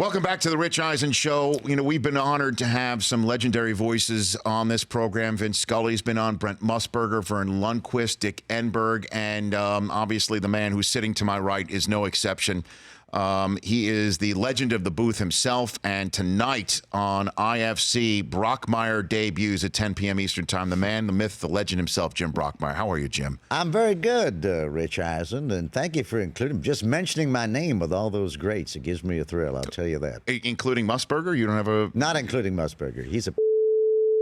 Welcome back to the Rich Eisen Show. You know, we've been honored to have some legendary voices on this program. Vince Scully's been on, Brent Musburger, Vern Lundquist, Dick Enberg, and obviously the man who's sitting to my right is no exception. He is the legend of the booth himself, and tonight on IFC, Brockmire debuts at 10 p.m. Eastern Time. The man, the myth, the legend himself, Jim Brockmire. How are you, Jim? I'm very good, Rich Eisen, and thank you for including just mentioning my name with all those greats. It gives me a thrill, I'll tell you that. Including Musburger? You don't have a... Not including Musburger. He's a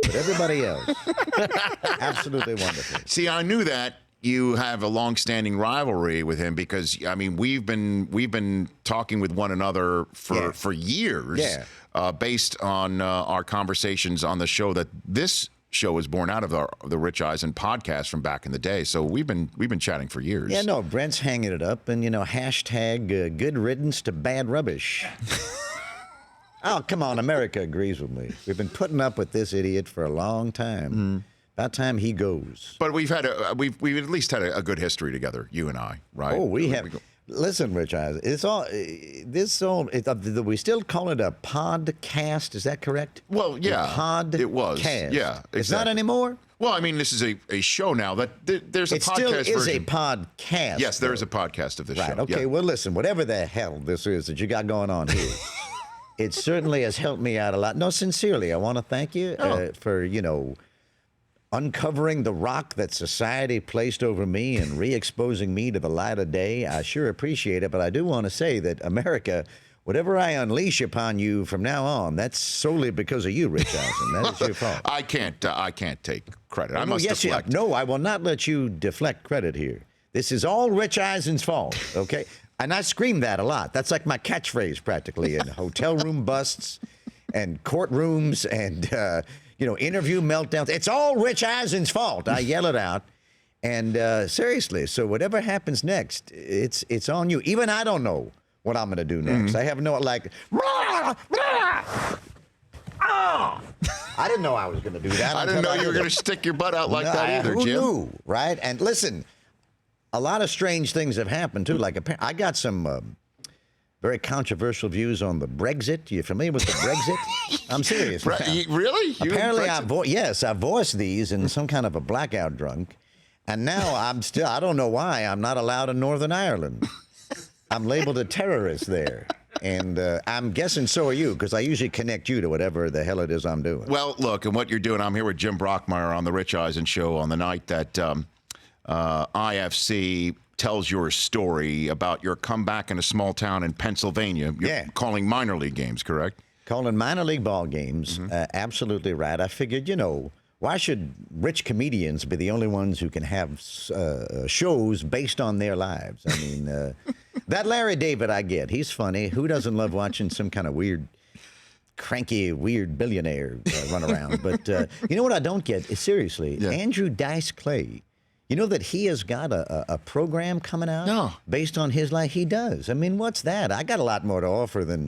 but everybody else, absolutely wonderful. See, I knew that. You have a long-standing rivalry with him because, I mean, we've been talking with one another for years, based on our conversations on the show that this show was born out of, the Rich Eisen podcast from back in the day. So we've been chatting for years. Yeah, no, Brent's hanging it up, and hashtag good riddance to bad rubbish. Oh, come on, America agrees with me. We've been putting up with this idiot for a long time. Mm. About time he goes. But we've at least had a good history together, you and I, right? Oh, we have. Listen, Rich Eisen, we still call it a podcast. Is that correct? Well, yeah, it was. Yeah, exactly. It's not anymore. Well, I mean, this is a show now that there's a podcast version. It still is a podcast. Yes, there is a podcast of this show. Right. Okay. Yeah. Well, listen, whatever the hell this is that you got going on here, it certainly has helped me out a lot. No, sincerely, I want to thank you for uncovering the rock that society placed over me and re-exposing me to the light of day. I sure appreciate it, but I do want to say that America, whatever I unleash upon you from now on, that's solely because of you, Rich Eisen. That is your fault. I can't take credit. I must yes, deflect. No, I will not let you deflect credit here. This is all Rich Eisen's fault, okay? And I scream that a lot. That's like my catchphrase practically in hotel room busts and courtrooms and interview meltdowns. It's all Rich Eisen's fault. I yell it out. And seriously, so whatever happens next, it's on you. Even I don't know what I'm going to do next. I have no, I didn't know I was going to do that. I didn't know you were going to stick your butt out like that either, Jim. Who Jim. knew, right? And listen, a lot of strange things have happened, too. Like, I got some... very controversial views on the Brexit. You familiar with the Brexit? I'm serious. Really? Apparently, I voiced these in some kind of a blackout drunk, and now I don't know why I'm not allowed in Northern Ireland. I'm labeled a terrorist there, and I'm guessing so are you, because I usually connect you to whatever the hell it is I'm doing. Well, look, and what you're doing, I'm here with Jim Brockmire on the Rich Eisen Show on the night that IFC tells your story about your comeback in a small town in Pennsylvania. You're calling minor league games, correct? Calling minor league ball games. Absolutely right. I figured, why should rich comedians be the only ones who can have shows based on their lives? I mean, that Larry David I get. He's funny. Who doesn't love watching some kind of weird, cranky, weird billionaire run around? But you know what I don't get? Seriously, Andrew Dice Clay. You know that he has got a program coming out based on his life? He does. I mean, what's that? I got a lot more to offer than,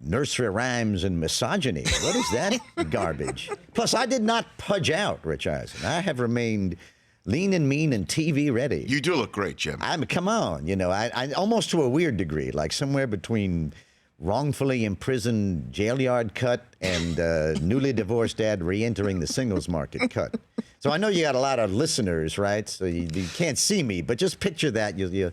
nursery rhymes and misogyny. What is that garbage? Plus, I did not pudge out, Rich Eisen. I have remained lean and mean and TV ready. You do look great, Jim. Come on. I almost to a weird degree, like somewhere between wrongfully imprisoned jail yard cut and newly divorced dad re-entering the singles market cut. So I know you got a lot of listeners, right? So you can't see me, but just picture that. You'll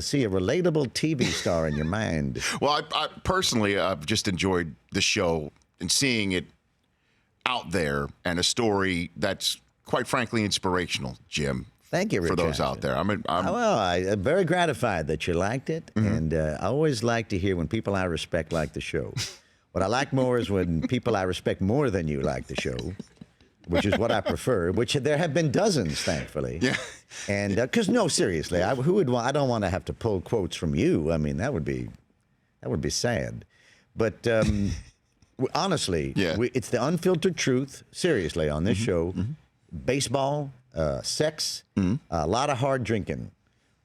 see a relatable TV star in your mind. Well, I personally, I've just enjoyed the show and seeing it out there and a story that's, quite frankly, inspirational, Jim. Thank you, Rich. For those out there. I'm very gratified that you liked it, and I always like to hear when people I respect like the show. What I like more is when people I respect more than you like the show, which is what I prefer, which there have been dozens, thankfully. Yeah. And because, no, seriously, I don't want to have to pull quotes from you. I mean, that would be sad. But honestly, it's the unfiltered truth, seriously, on this show. Baseball, sex, a lot of hard drinking,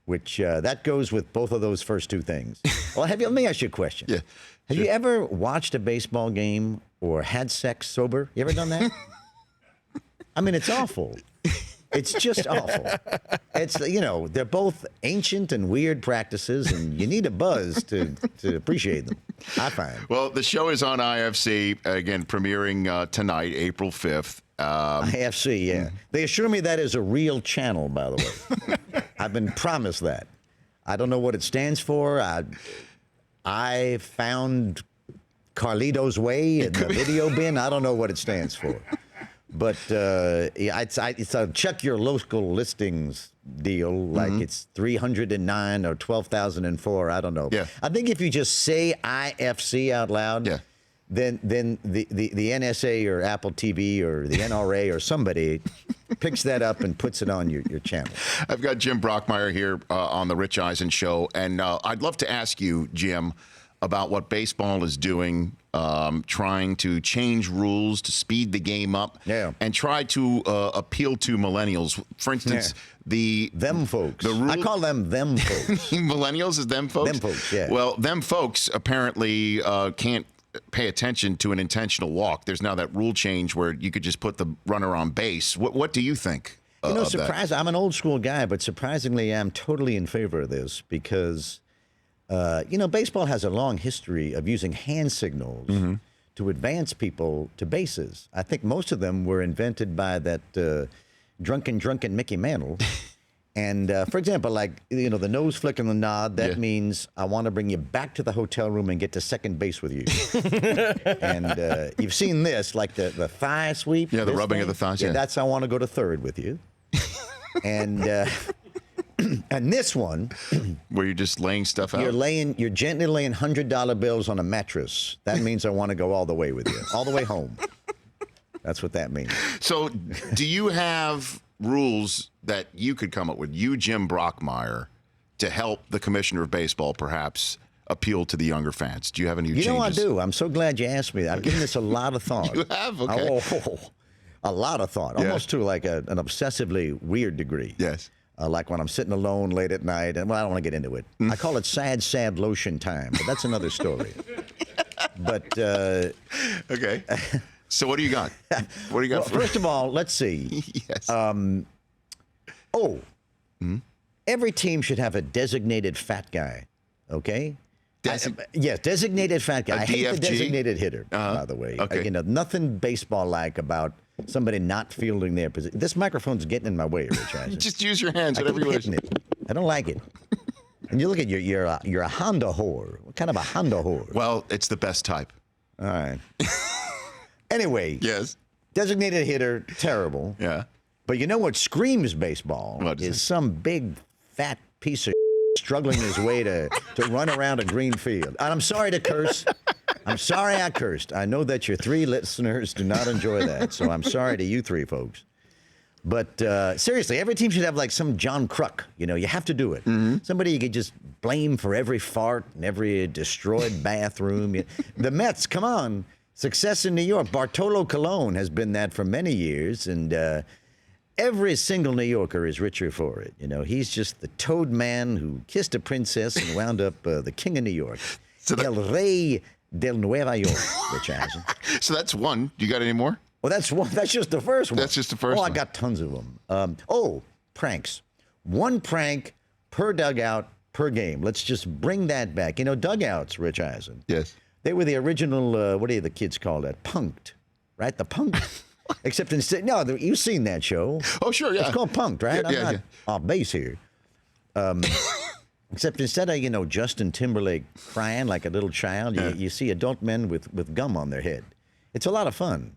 which that goes with both of those first two things. Well, let me ask you a question. Yeah. Have you ever watched a baseball game or had sex sober? You ever done that? I mean, it's awful. It's just awful. It's, they're both ancient and weird practices, and you need a buzz to appreciate them, I find. Well, the show is on IFC, again, premiering tonight, April 5th. IFC, yeah. They assure me that is a real channel, by the way. I've been promised that. I don't know what it stands for. I found Carlito's Way in the video bin. I don't know what it stands for. But it's a check your local listings deal, like it's 309 or 12,004. I don't know. Yeah. I think if you just say IFC out loud, then the NSA or Apple TV or the NRA or somebody picks that up and puts it on your channel. I've got Jim Brockmire here on the Rich Eisen Show, and I'd love to ask you, Jim, about what baseball is doing, trying to change rules to speed the game up, and try to appeal to millennials. For instance, them folks. I call them folks. Millennials is them folks? Them folks, yeah. Well, them folks apparently can't pay attention to an intentional walk. There's now that rule change where you could just put the runner on base. What do you think? I'm an old school guy, but surprisingly, I'm totally in favor of this because baseball has a long history of using hand signals to advance people to bases. I think most of them were invented by that drunken Mickey Mantle. And, for example, the nose flick and the nod, that means I want to bring you back to the hotel room and get to second base with you. And you've seen this, like the thigh sweep. Yeah, the rubbing of the thighs. Yeah, that's I want to go to third with you. And... And this one, where you're just laying stuff out. You're gently laying $100 bills on a mattress. That means I want to go all the way with you, all the way home. That's what that means. So, do you have rules that you could come up with, you, Jim Brockmire, to help the commissioner of baseball perhaps appeal to the younger fans? Do you have any changes? I do. I'm so glad you asked me. I've given this a lot of thought. You have? Okay. A lot of thought, almost to like an obsessively weird degree. Yes. Like when I'm sitting alone late at night, and I don't want to get into it. I call it sad lotion time, but that's another story. But okay. So what do you got? What do you got? First of all, let's see. Yes. Every team should have a designated fat guy. Okay. Yes, designated fat guy. I hate the designated hitter, by the way. Okay. Nothing baseball-like about somebody not fielding their position. This microphone's getting in my way, Rich Eisen. Just use your hands, whatever you wish. I don't like it. And you look at you're a Honda whore. What kind of a Honda whore? Well, it's the best type. All right. Anyway. Yes. Designated hitter, terrible. Yeah. But you know what screams baseball is some big fat piece of struggling his way to run around a green field. And I'm sorry to curse. I'm sorry I cursed. I know that your 3 listeners do not enjoy that, so I'm sorry to you 3 folks. But seriously, every team should have like some John Kruk. You have to do it. Somebody you could just blame for every fart and every destroyed bathroom. The Mets, come on. Success in New York. Bartolo Colon has been that for many years, and every single New Yorker is richer for it. He's just the toad man who kissed a princess and wound up the king of New York. El Rey del Nueva York, Rich Eisen. So that's one. You got any more? Well, that's one. That's just the first one. That's just the first one. I got tons of them. Pranks. One prank per dugout per game. Let's just bring that back. Dugouts, Rich Eisen. Yes. They were the original, what do the kids call that? Punked, right? The punked. Except instead, no, you've seen that show. Oh, sure, yeah. It's called Punked, right? Yeah, I'm not off base here. Except instead of, Justin Timberlake crying like a little child, you see adult men with gum on their head. It's a lot of fun.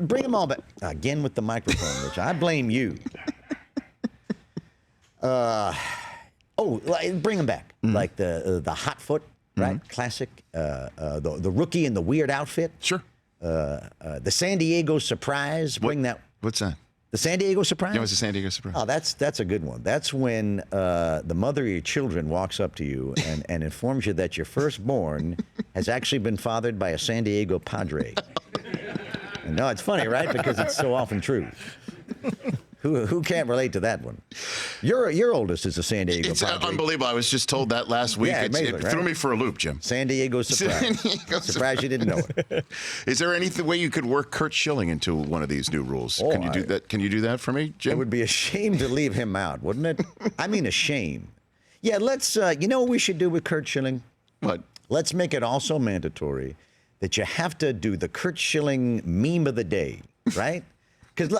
Bring them all back. Again with the microphone, Rich. I blame you. Bring them back. Like the hot foot, right? Classic. The rookie in the weird outfit. Sure. The San Diego Surprise. Bring that. What's that? The San Diego Surprise? Yeah, it was the San Diego Surprise. Oh, that's a good one. That's when the mother of your children walks up to you and informs you that your firstborn has actually been fathered by a San Diego Padre. No, it's funny, right? Because it's so often true. Who can't relate to that one? Your oldest is a San Diego It's Padre. unbelievable. I was just told that last week. Yeah, It amazing, threw right? me for a loop, Jim. San Diego surprise. San Diego Surprised you didn't know it. Is there any way you could work Kurt Schilling into one of these new rules? Oh, Can you do that? Can you do that for me, Jim? It would be a shame to leave him out, wouldn't it? I mean, a shame. Yeah, let's. You know what we should do with Kurt Schilling? What? Let's make it also mandatory that you have to do the Kurt Schilling meme of the day, right? Because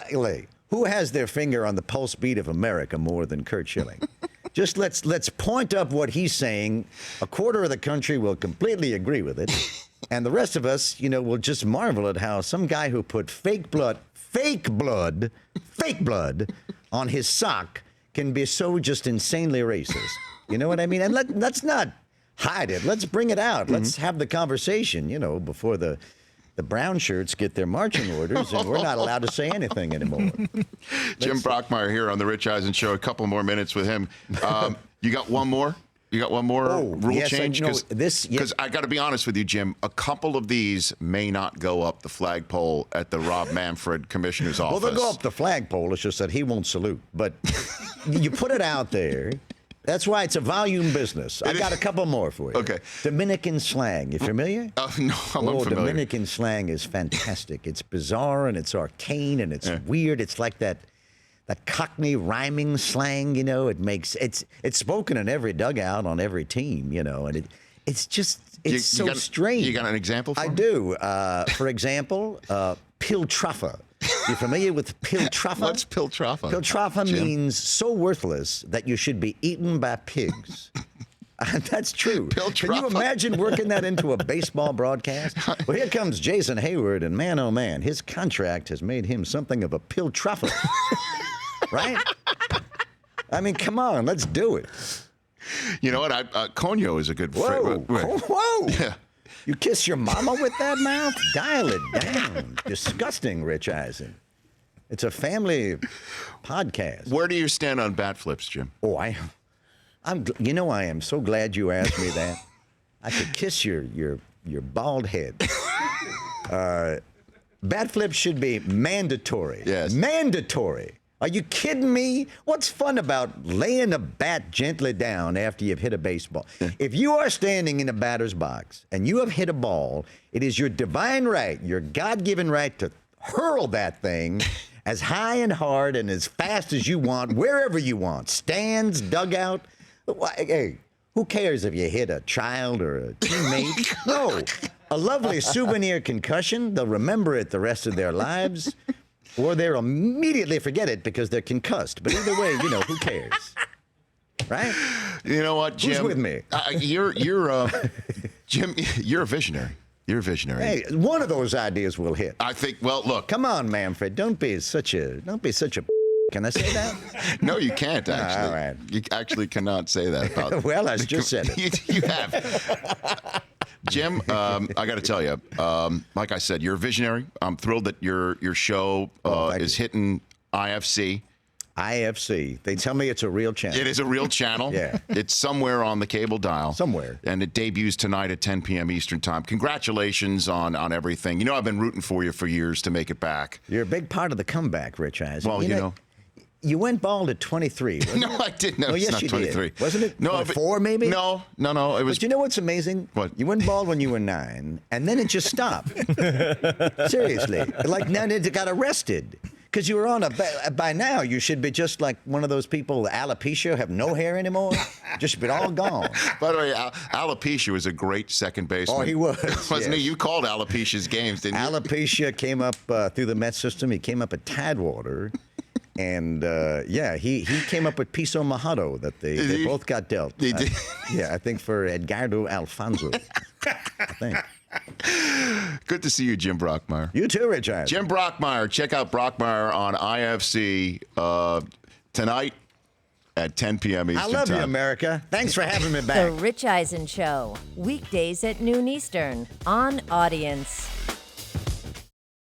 who has their finger on the pulse beat of America more than Kurt Schilling? Just let's point up what he's saying. A quarter of the country will completely agree with it, and the rest of us, will just marvel at how some guy who put fake blood on his sock can be so just insanely racist. You know what I mean? And let's not hide it. Let's bring it out. Let's have the conversation, before the brown shirts get their marching orders and we're not allowed to say anything anymore. Jim Brockmire here on the Rich Eisen Show. A couple more minutes with him. You got one more? You got one more rule change? Because I got to be honest with you, Jim. A couple of these may not go up the flagpole at the Rob Manfred Commissioner's office. Well, they'll go up the flagpole. It's just that he won't salute. But you put it out there. That's why it's a volume business. I got a couple more for you. Okay. Dominican slang. You familiar? No, I'm unfamiliar. Dominican slang is fantastic. It's bizarre and it's arcane and it's weird. It's like that Cockney rhyming slang, It makes it's spoken in every dugout on every team, and it's so strange. You got an example for me? I do. For example, piltraffa. You familiar with piltraffa? What's piltraffa? Piltraffa means so worthless that you should be eaten by pigs. That's true. Can you imagine working that into a baseball broadcast? Well, here comes Jason Hayward, and man, oh man, his contract has made him something of a piltraffa. Right? I mean, come on, let's do it. You know what? Conyo is a good phrase. Whoa. Yeah. You kiss your mama with that mouth? Dial it down. Disgusting, Rich Eisen. It's a family podcast. Where do you stand on bat flips, Jim? Oh, I am so glad you asked me that. I could kiss your bald head. Bat flips should be mandatory. Yes. Mandatory. Are you kidding me? What's fun about laying a bat gently down after you've hit a baseball? If you are standing in a batter's box and you have hit a ball, it is your divine right, your God-given right to hurl that thing as high and hard and as fast as you want, wherever you want. Stands, dugout. Hey, who cares if you hit a child or a teammate? No. A lovely souvenir concussion. They'll remember it the rest of their lives. Or they'll immediately forget it because they're concussed. But either way, who cares? Right? You know what, Jim? Who's with me? Jim, you're a visionary. You're a visionary. Hey, one of those ideas will hit. I think, well, look. Come on, Manfred. Don't be such a Can I say that? No, you can't, actually. All right. You actually cannot say that about Well, I just said it. You have. Jim, I got to tell you, like I said, you're a visionary. I'm thrilled that your show is hitting IFC. IFC. They tell me it's a real channel. It is a real channel. Yeah. It's somewhere on the cable dial. Somewhere. And it debuts tonight at 10 p.m. Eastern Time. Congratulations on everything. I've been rooting for you for years to make it back. You're a big part of the comeback, Rich Eisen. Well, You went bald at 23. No, I didn't. No, oh, it's yes, not you 23. Did. Wasn't it? No, 4 maybe? No. It was. But you know what's amazing? What? You went bald when you were 9, and then it just stopped. Seriously. Like, now it got arrested. Because you were on by now, you should be just like one of those people, alopecia, have no hair anymore. Just been all gone. By the way, alopecia was a great second baseman. Oh, he was. Wasn't he? You called alopecia's games, didn't you? Alopecia came up through the Met system. He came up at Tidewater. And, he came up with Piso Mojado that they both got dealt. They did? Yeah, I think for Edgardo Alfonso. I think. Good to see you, Jim Brockmire. You too, Rich Eisen. Jim Brockmire. Check out Brockmire on IFC tonight at 10 p.m. Eastern Time. I love you, America. Thanks for having me back. The Rich Eisen Show, weekdays at noon Eastern on Audience.